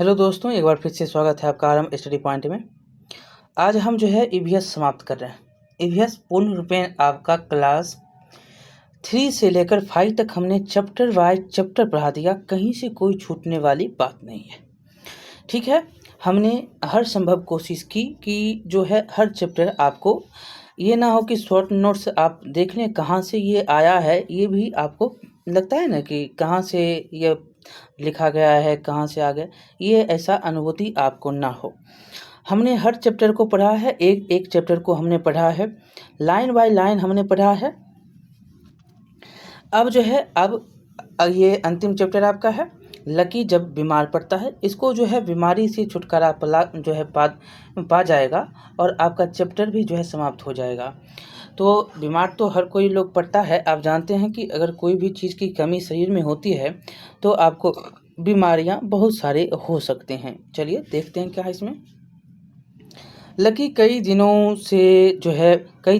Hello दोस्तों, एक बार फिर से स्वागत है आपका आरंभ स्टडी पॉइंट में। आज हम जो है ईवीएस समाप्त कर रहे हैं। ईवीएस पूर्ण रूपेण आपका क्लास 3 से लेकर 5 तक हमने चैप्टर वाइज चैप्टर पढ़ा दिया। कहीं से कोई छूटने वाली बात नहीं है, ठीक है। हमने हर संभव कोशिश की कि जो है हर चैप्टर आपको ये ना हो कि शॉर्ट नोट्स आप देख लें कहाँ से ये आया है। ये भी आपको लगता है ना कि कहाँ से ये लिखा गया है, कहाँ से आ गया, ये ऐसा अनुभूति आपको ना हो। हमने हर चैप्टर को पढ़ा है, एक एक चैप्टर को हमने पढ़ा है, लाइन बाय लाइन हमने पढ़ा है। अब जो है ये अंतिम चैप्टर आपका है, लकी जब बीमार पड़ता है। इसको जो है बीमारी से छुटकारा पा जाएगा और आपका चैप्टर भी जो है समाप्त हो जाएगा। तो बीमार तो हर कोई लोग पड़ता है। आप जानते हैं कि अगर कोई भी चीज़ की कमी शरीर में होती है तो आपको बीमारियां बहुत सारे हो सकते हैं। चलिए देखते हैं क्या है इसमें। लकी कई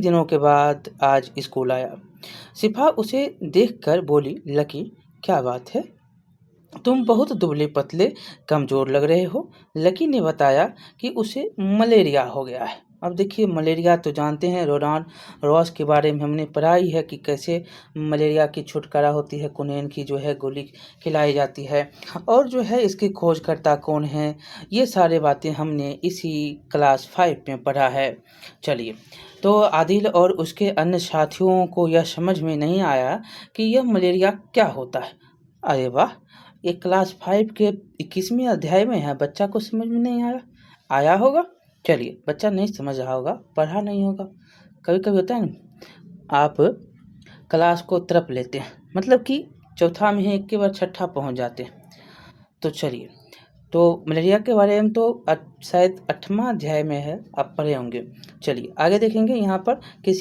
दिनों के बाद आज स्कूल आया। शिफा उसे देखकर बोली, लकी क्या बात है, तुम बहुत दुबले पतले कमज़ोर लग रहे हो। लकी ने बताया कि उसे मलेरिया हो गया है। अब देखिए, मलेरिया तो जानते हैं, रोनाल्ड रॉस के बारे में हमने पढ़ा ही है कि कैसे मलेरिया की छुटकारा होती है, कुनैन की जो है गोली खिलाई जाती है और जो है इसकी खोजकर्ता कौन है, ये सारे बातें हमने इसी क्लास 5 में पढ़ा है। चलिए, तो आदिल और उसके अन्य साथियों को यह समझ में नहीं आया कि यह मलेरिया क्या होता है। अरे वाह, ये क्लास 5 के 21वें अध्याय में है, बच्चा को समझ में नहीं आया होगा। चलिए, बच्चा नहीं समझ रहा होगा, पढ़ा नहीं होगा। कभी कभी होता है ना, आप क्लास को तरफ लेते हैं, मतलब कि चौथा में है एक के बाद छठा पहुंच जाते हैं। तो चलिए, तो मलेरिया के बारे में तो शायद 8वां अध्याय में है, आप पढ़े होंगे। चलिए आगे देखेंगे। यहाँ पर कि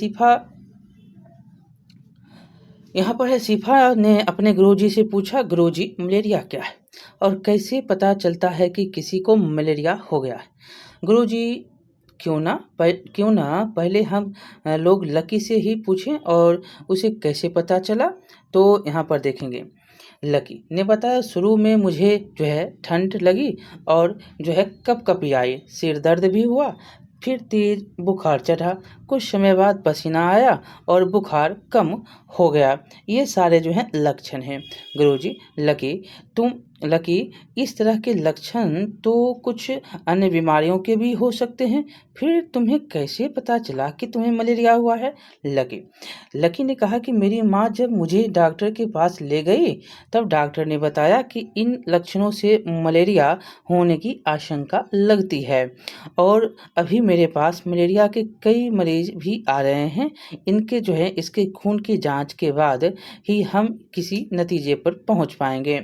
शिफा ने अपने गुरुजी से पूछा, गुरुजी मलेरिया क्या है और कैसे पता चलता है कि किसी को मलेरिया हो गया है। गुरुजी, क्यों ना पहले हम लोग लकी से ही पूछें और उसे कैसे पता चला। तो यहाँ पर देखेंगे, लकी ने बताया, शुरू में मुझे जो है ठंड लगी और जो है कपकपी आई, सिर दर्द भी हुआ, फिर तेज बुखार चढ़ा, कुछ समय बाद पसीना आया और बुखार कम हो गया। ये सारे जो हैं लक्षण हैं। गुरुजी, लकी इस तरह के लक्षण तो कुछ अन्य बीमारियों के भी हो सकते हैं, फिर तुम्हें कैसे पता चला कि तुम्हें मलेरिया हुआ है। लकी ने कहा कि मेरी माँ जब मुझे डॉक्टर के पास ले गई तब डॉक्टर ने बताया कि इन लक्षणों से मलेरिया होने की आशंका लगती है और अभी मेरे पास मलेरिया के कई मरीज भी आ रहे हैं। इनके जो है इसके खून की जांच के बाद ही हम किसी नतीजे पर पहुंच पाएंगे।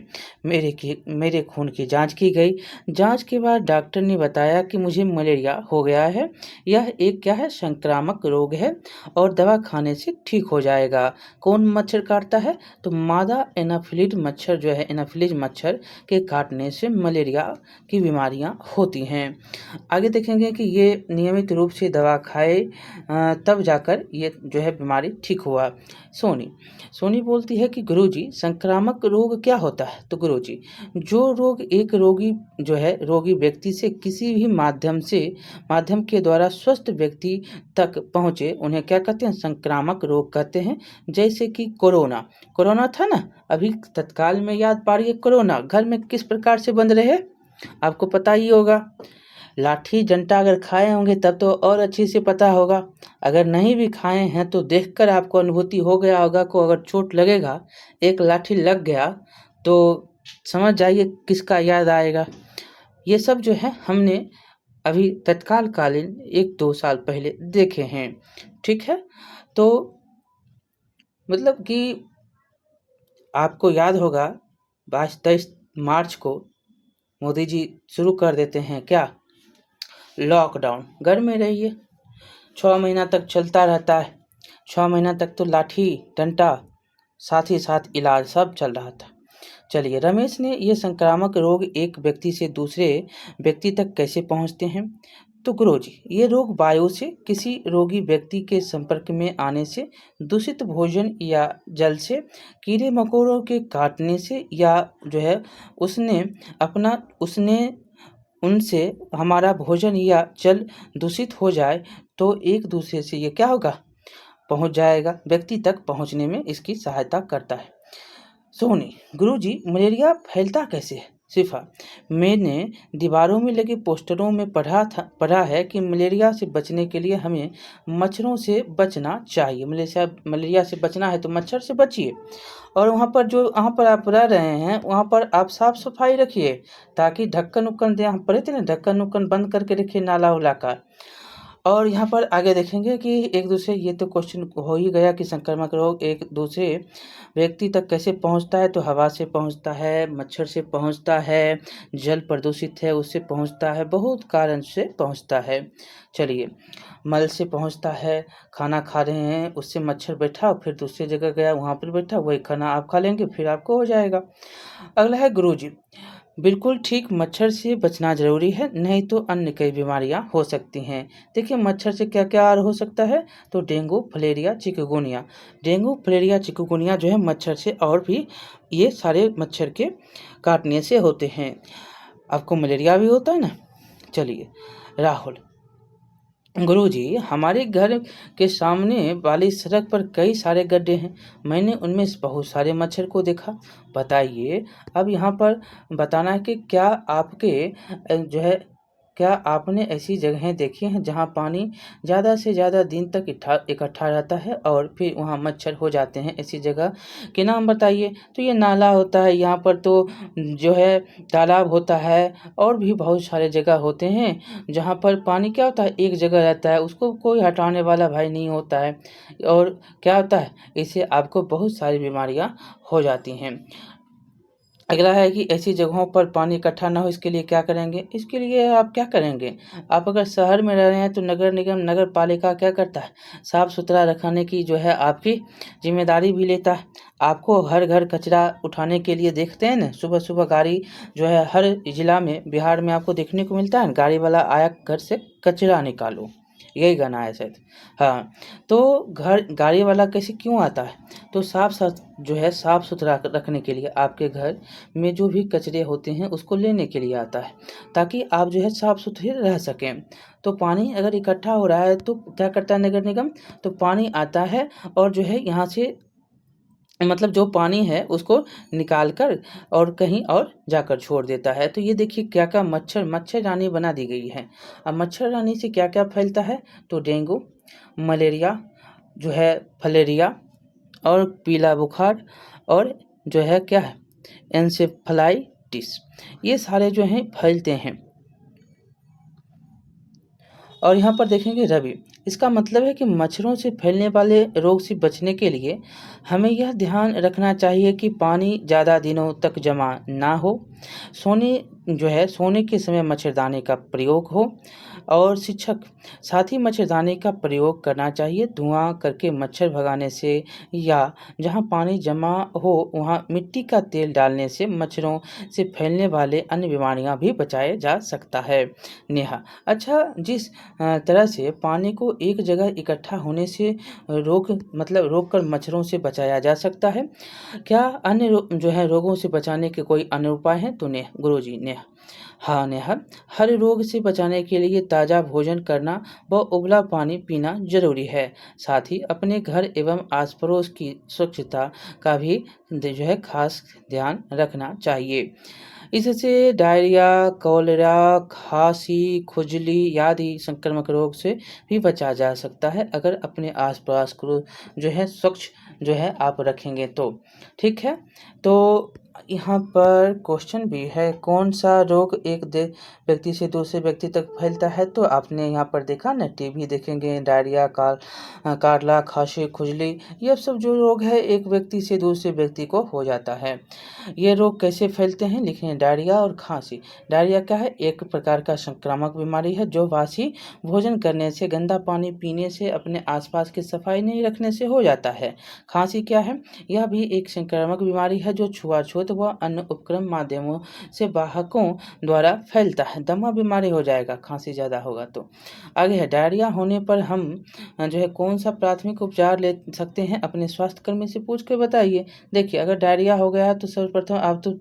मेरे खून की जांच की गई। जांच के बाद डॉक्टर ने बताया कि मुझे मलेरिया हो गया है। यह एक क्या है, संक्रामक रोग है और दवा खाने से ठीक हो जाएगा। कौन मच्छर काटता है, तो मादा एनाफिलिड मच्छर जो है, एनाफिलिज मच्छर के काटने से मलेरिया की बीमारियां होती हैं। आगे देखेंगे कि ये नियमित रूप से दवा खाए तब जाकर ये जो है बीमारी ठीक हुआ। सोनी बोलती है कि गुरुजी संक्रामक रोग क्या होता है। तो गुरुजी, जो रोग एक रोगी व्यक्ति से किसी भी माध्यम के द्वारा स्वस्थ व्यक्ति तक पहुँचे उन्हें क्या कहते हैं, संक्रामक रोग कहते हैं। जैसे कि कोरोना था ना, अभी तत्काल में याद पा रही है, कोरोना घर में किस प्रकार से बंद रहे, आपको पता ही होगा। लाठी डंडा अगर खाए होंगे तब तो और अच्छे से पता होगा, अगर नहीं भी खाए हैं तो देखकर आपको अनुभूति हो गया होगा को अगर चोट लगेगा, एक लाठी लग गया तो समझ जाइए किसका याद आएगा। ये सब जो है हमने अभी तत्कालीन 1-2 साल पहले देखे हैं, ठीक है। तो मतलब कि आपको याद होगा 22-23 मार्च को मोदी जी शुरू कर देते हैं क्या, लॉकडाउन। घर में रहिए, 6 महीना तक चलता रहता है। 6 महीना तक तो लाठी डंडा साथ ही साथ इलाज सब चल रहा था। चलिए, रमेश ने ये संक्रामक रोग एक व्यक्ति से दूसरे व्यक्ति तक कैसे पहुंचते हैं। तो गुरुजी, ये रोग वायु से किसी रोगी व्यक्ति के संपर्क में आने से, दूषित भोजन या जल से, कीड़े मकोड़ों के काटने से या जो है उसने उनसे हमारा भोजन या जल दूषित हो जाए तो एक दूसरे से ये क्या होगा, पहुंच जाएगा, व्यक्ति तक पहुंचने में इसकी सहायता करता है। सोनी, गुरुजी मलेरिया फैलता कैसे है? शिफा, मैंने दीवारों में लगे पोस्टरों में पढ़ा है कि मलेरिया से बचने के लिए हमें मच्छरों से बचना चाहिए। मलेरिया से बचना है तो मच्छर से बचिए, और वहाँ पर आप रह रहे हैं वहाँ पर आप साफ सफाई रखिए, ताकि ढक्कन उक्कन दे हम पड़े थे ना, ढक्कन उक्कन बंद करके रखिए नाला उला का। और यहाँ पर आगे देखेंगे कि एक दूसरे, ये तो क्वेश्चन हो ही गया कि संक्रामक रोग एक दूसरे व्यक्ति तक कैसे पहुँचता है, तो हवा से पहुँचता है, मच्छर से पहुँचता है, जल प्रदूषित है उससे पहुँचता है, बहुत कारण से पहुँचता है। चलिए, मल से पहुँचता है, खाना खा रहे हैं उससे मच्छर बैठा फिर दूसरी जगह गया वहाँ पर बैठा, वही खाना आप खा लेंगे फिर आपको हो जाएगा। अगला है गुरुजी, बिल्कुल ठीक, मच्छर से बचना ज़रूरी है, नहीं तो अन्य कई बीमारियां हो सकती हैं। देखिए मच्छर से क्या क्या और हो सकता है, तो dengue, filaria, chikungunya. Dengue, filaria, chikungunya जो है मच्छर से, और भी ये सारे मच्छर के काटने से होते हैं। आपको मलेरिया भी होता है ना। चलिए, राहुल, गुरुजी हमारे घर के सामने वाली सड़क पर कई सारे गड्ढे हैं, मैंने उनमें से बहुत सारे मच्छर को देखा, बताइए। अब यहाँ पर बताना है कि क्या आपने ऐसी जगहें देखी हैं जहाँ पानी ज़्यादा से ज़्यादा दिन तक इकट्ठा रहता है और फिर वहाँ मच्छर हो जाते हैं, ऐसी जगह के नाम बताइए। तो ये नाला होता है, यहाँ पर तो जो है तालाब होता है, और भी बहुत सारे जगह होते हैं जहाँ पर पानी क्या होता है एक जगह रहता है, उसको कोई हटाने वाला भाई नहीं होता है, और क्या होता है इससे आपको बहुत सारी बीमारियां हो जाती हैं। अगला है कि ऐसी जगहों पर पानी इकट्ठा ना हो, इसके लिए क्या करेंगे? इसके लिए आप क्या करेंगे? आप अगर शहर में रह रहे हैं तो नगर निगम, नगर पालिका क्या करता है, साफ सुथरा रखने की जो है आपकी जिम्मेदारी भी लेता है। आपको हर घर कचरा उठाने के लिए देखते हैं ना, सुबह सुबह गाड़ी जो है हर जिला में बिहार में आपको देखने को मिलता है, गाड़ी वाला आया घर से कचरा निकालो, यही गाना है शायद। हाँ, तो घर गाड़ी वाला कैसे क्यों आता है, तो साफ सुथरा रखने के लिए, आपके घर में जो भी कचरे होते हैं उसको लेने के लिए आता है, ताकि आप जो है साफ सुथरे रह सकें। तो पानी अगर इकट्ठा हो रहा है तो क्या करता है नगर निगम, तो पानी आता है और जो है यहाँ से मतलब जो पानी है उसको निकाल कर और कहीं और जाकर छोड़ देता है। तो ये देखिए क्या क्या मच्छरदानी बना दी गई है। अब मच्छरदानी से क्या क्या फैलता है, तो डेंगू, मलेरिया जो है, फलेरिया, और पीला बुखार, और जो है क्या है एन्सेफलाइटिस, ये सारे जो हैं फैलते हैं। और यहाँ पर देखेंगे रवि, इसका मतलब है कि मच्छरों से फैलने वाले रोग से बचने के लिए हमें यह ध्यान रखना चाहिए कि पानी ज़्यादा दिनों तक जमा ना हो, सोने के समय मच्छरदानी का प्रयोग हो, और शिक्षक साथ ही मच्छरदानी का प्रयोग करना चाहिए। धुआं करके मच्छर भगाने से या जहाँ पानी जमा हो वहाँ मिट्टी का तेल डालने से मच्छरों से फैलने वाले अन्य बीमारियां भी बचाए जा सकता है। नेहा, अच्छा, जिस तरह से पानी को एक जगह इकट्ठा होने से रोक कर मच्छरों से बचाया जा सकता है, क्या अन्य जो है रोगों से बचाने के कोई अन्य उपाय हैं? तो गुरुजी नेहा, हाँ नेहा, हर रोग से बचाने के लिए ताज़ा भोजन करना व उबला पानी पीना जरूरी है। साथ ही अपने घर एवं आस पड़ोस की स्वच्छता का भी जो है खास ध्यान रखना चाहिए। इससे डायरिया, कॉलेरा, खांसी, खुजली आदि संक्रामक रोग से भी बचा जा सकता है, अगर अपने आसपास को जो है स्वच्छ जो है आप रखेंगे तो। ठीक है, तो यहाँ पर क्वेश्चन भी है, कौन सा रोग एक व्यक्ति से दूसरे व्यक्ति तक फैलता है, तो आपने यहाँ पर देखा ना, टीबी देखेंगे, डायरिया, काटला, खांसी, खुजली, ये सब जो रोग है एक व्यक्ति से दूसरे व्यक्ति को हो जाता है। ये रोग कैसे फैलते हैं, लिखें डायरिया और खांसी। डायरिया क्या है, एक प्रकार का संक्रामक बीमारी है जो बासी भोजन करने से, गंदा पानी पीने से, अपने आसपास की सफाई नहीं रखने से हो जाता है। खांसी क्या है, यह भी एक संक्रामक बीमारी है जो छुआछूत शब्द व अन्य उपक्रम माध्यमों से वाहकों द्वारा फैलता है। दमा बीमारी हो जाएगा, खांसी ज़्यादा होगा तो। आगे है, डायरिया होने पर हम जो है कौन सा प्राथमिक उपचार ले सकते हैं, अपने स्वास्थ्य कर्मी से पूछ के बताइए। देखिए, अगर डायरिया हो गया है तो सर्वप्रथम आप तो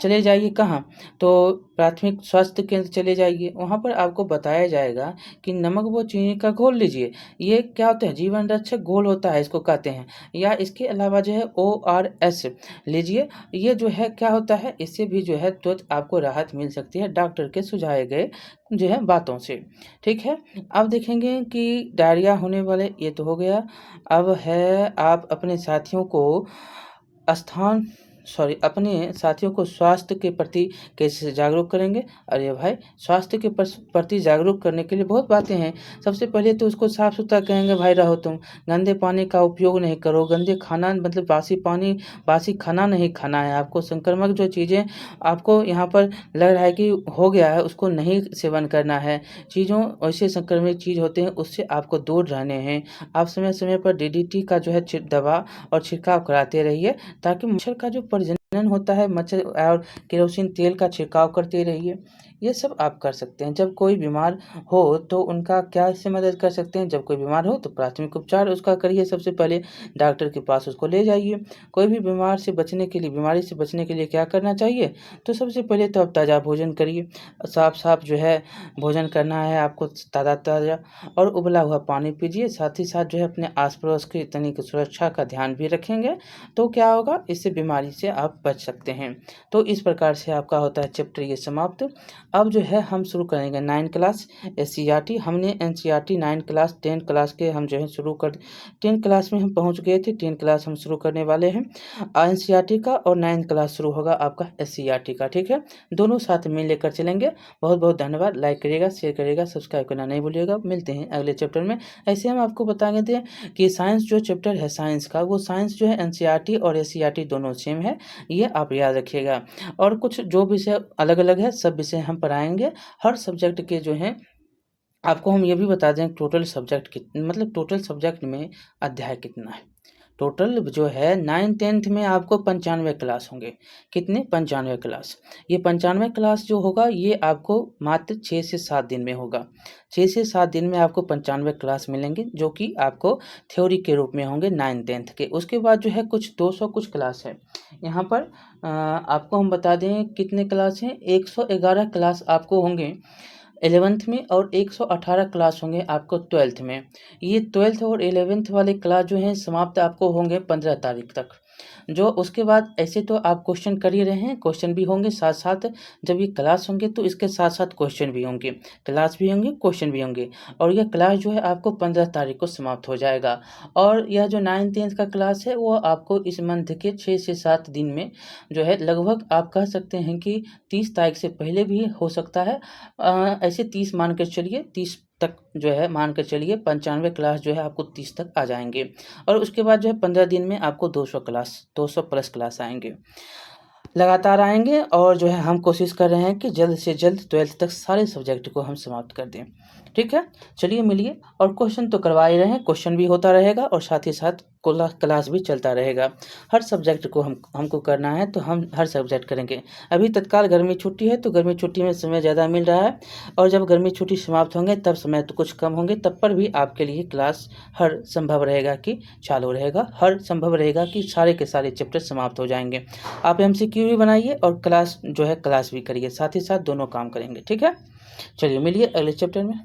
चले जाइए कहाँ, तो प्राथमिक स्वास्थ्य केंद्र चले जाइए। वहाँ पर आपको बताया जाएगा कि नमक व चीनी का घोल लीजिए। ये क्या होता है, जीवन रक्षक घोल होता है, इसको कहते हैं। या इसके अलावा जो है ORS लीजिए। ये जो है क्या होता है, इससे भी जो है तुरंत आपको राहत मिल सकती है डॉक्टर के सुझाए गए जो है बातों से। ठीक है, अब देखेंगे कि डायरिया होने वाले, ये तो हो गया। अब है, आप अपने साथियों को अपने साथियों को स्वास्थ्य के प्रति कैसे जागरूक करेंगे। अरे भाई, स्वास्थ्य के प्रति जागरूक करने के लिए बहुत बातें हैं। सबसे पहले तो उसको साफ सुथरा कहेंगे, भाई रहो तुम, गंदे पानी का उपयोग नहीं करो, गंदे खाना मतलब बासी पानी बासी खाना नहीं खाना है आपको। संक्रामक जो चीज़ें आपको यहाँ पर लग रहा है कि हो गया है, उसको नहीं सेवन करना है। चीज़ों ऐसे संक्रमित चीज़ होते हैं, उससे आपको दूर रहने हैं। आप समय समय पर DDT का जो है दवा और छिड़काव कराते रहिए, ताकि मच्छर का जो प्रजनन होता है, मच्छर और केरोसिन तेल का छिड़काव करते रहिए। ये सब आप कर सकते हैं। जब कोई बीमार हो तो उनका क्या इससे मदद कर सकते हैं, जब कोई बीमार हो तो प्राथमिक उपचार उसका करिए। सबसे पहले डॉक्टर के पास उसको ले जाइए। कोई भी बीमारी से बचने के लिए क्या करना चाहिए, तो सबसे पहले तो आप ताज़ा भोजन करिए। साफ जो है भोजन करना है आपको, ताज़ा और उबला हुआ पानी पीजिए। साथ ही साथ जो है अपने आस पड़ोस की तनिक सुरक्षा का ध्यान भी रखेंगे तो क्या होगा, इससे बीमारी से आप बच सकते हैं। तो इस प्रकार से आपका होता है चैप्टर ये समाप्त। अब जो है हम शुरू करेंगे 9 क्लास SCERT। हमने NCERT 9 क्लास 10 क्लास के हम जो है 10 क्लास में हम पहुंच गए थे। 10 क्लास हम शुरू करने वाले हैं NCERT का, और 9 क्लास शुरू होगा आपका SCERT का। ठीक है, दोनों साथ में लेकर चलेंगे। बहुत बहुत धन्यवाद। लाइक करिएगा, शेयर करिएगा, सब्सक्राइब करना नहीं भूलिएगा। मिलते हैं अगले चैप्टर में। ऐसे हम आपको बताएंगे थे कि साइंस जो चैप्टर है साइंस का, वो साइंस जो है NCERT और SCERT दोनों सेम है, ये आप याद रखिएगा। और कुछ जो विषय अलग अलग है, सब विषय हम पढ़ाएंगे। हर सब्जेक्ट के जो हैं आपको हम ये भी बता दें टोटल सब्जेक्ट मतलब टोटल सब्जेक्ट में अध्याय कितना है। टोटल जो है 9 10th में आपको 95 क्लास होंगे। कितने, 95 क्लास। ये 95 क्लास जो होगा ये आपको मात्र 6 से 7 दिन में होगा। 6 से 7 दिन में आपको 95 क्लास मिलेंगे, जो कि आपको थ्योरी के रूप में होंगे 9 10th के। उसके बाद जो है कुछ 200 कुछ क्लास है। यहाँ पर आपको हम बता दें कितने क्लास हैं। 111 क्लास आपको होंगे 11th में, और 118 क्लास होंगे आपको 12th में। ये 12th और 11th वाले क्लास जो हैं समाप्त आपको होंगे 15 तारीख तक। जो उसके बाद ऐसे तो आप क्वेश्चन कर ही रहे हैं, क्वेश्चन भी होंगे साथ साथ। जब ये क्लास होंगे तो इसके साथ साथ क्वेश्चन भी होंगे, क्लास भी होंगे, क्वेश्चन भी होंगे। और यह क्लास जो है आपको 15 तारीख को समाप्त हो जाएगा। और यह जो 9 10th का क्लास है वो आपको इस मंथ के 6 से 7 दिन में जो है, लगभग आप कह सकते हैं कि 30 तारीख से पहले भी हो सकता है। ऐसे 30 मान कर चलिए, 30 तक जो है मान कर चलिए। 95 क्लास जो है आपको 30 तक आ जाएंगे। और उसके बाद जो है 15 दिन में आपको 200 प्लस क्लास आएंगे, लगातार आएंगे। और जो है हम कोशिश कर रहे हैं कि जल्द से जल्द 12th तक सारे सब्जेक्ट को हम समाप्त कर दें। ठीक है, चलिए मिलिए। और क्वेश्चन तो करवा ही रहे हैं, क्वेश्चन भी होता रहेगा और साथ ही साथ क्लास भी चलता रहेगा। हर सब्जेक्ट को हमको करना है, तो हम हर सब्जेक्ट करेंगे। अभी तत्काल गर्मी छुट्टी है, तो गर्मी छुट्टी में समय ज़्यादा मिल रहा है। और जब गर्मी छुट्टी समाप्त होंगे तब समय तो कुछ कम होंगे, तब पर भी आपके लिए क्लास हर संभव रहेगा कि चालू रहेगा। हर संभव रहेगा कि सारे के सारे चैप्टर समाप्त हो जाएंगे। आप MCQ भी बनाइए और क्लास जो है क्लास भी करिए, साथ ही साथ दोनों काम करेंगे। ठीक है, चलिए मिलिए अगले चैप्टर में।